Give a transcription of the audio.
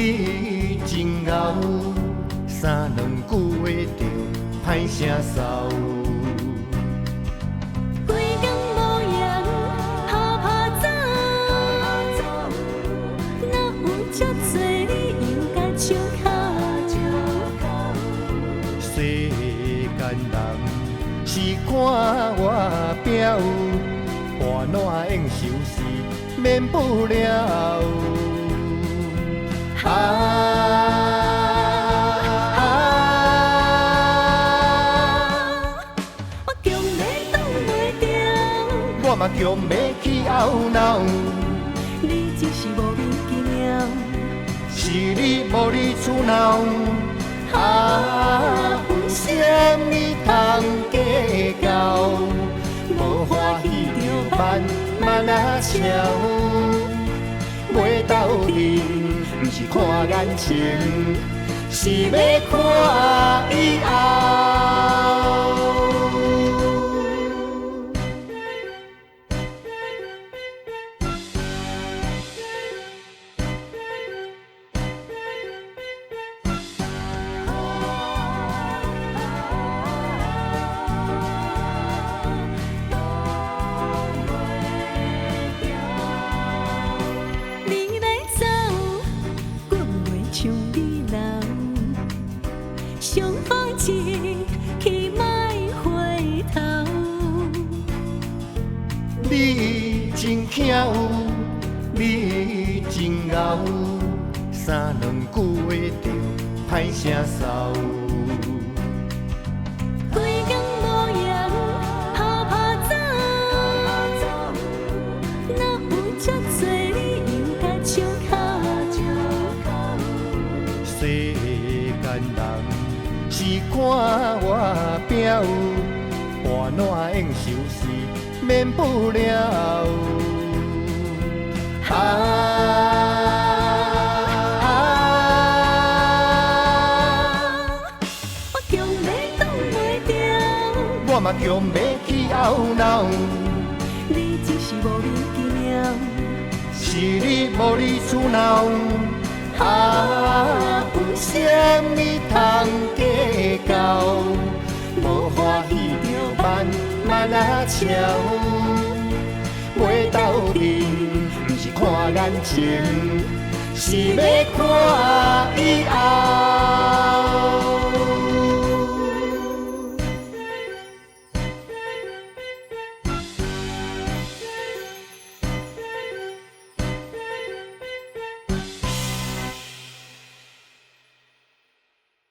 你真敖，三两句话就歹声扫。规工无样，拍拍走。哪有遮多你应该笑口？世间人是看外表，破烂应收拾免不了。我强要挡袂住，我嘛强要去懊恼，你只是无明其妙。是你无理取闹。为什么通计较？无欢喜就慢慢啊笑。袂斗阵，毋是看眼前，是要看以后。你要走，我袂像你老。上好一去莫回头。你真巧，你真敖，三两句话就歹声扫。规工无样，拍拍走。哪有遮多你应该笑口？世间人是看外表，破烂应收拾免不了。我强要挡袂住，我嘛强要去懊恼，你只是无明其妙。是你无理取闹。为什么通计较？无欢喜就慢慢啊笑。袂斗阵，毋是看眼前，是要看以后。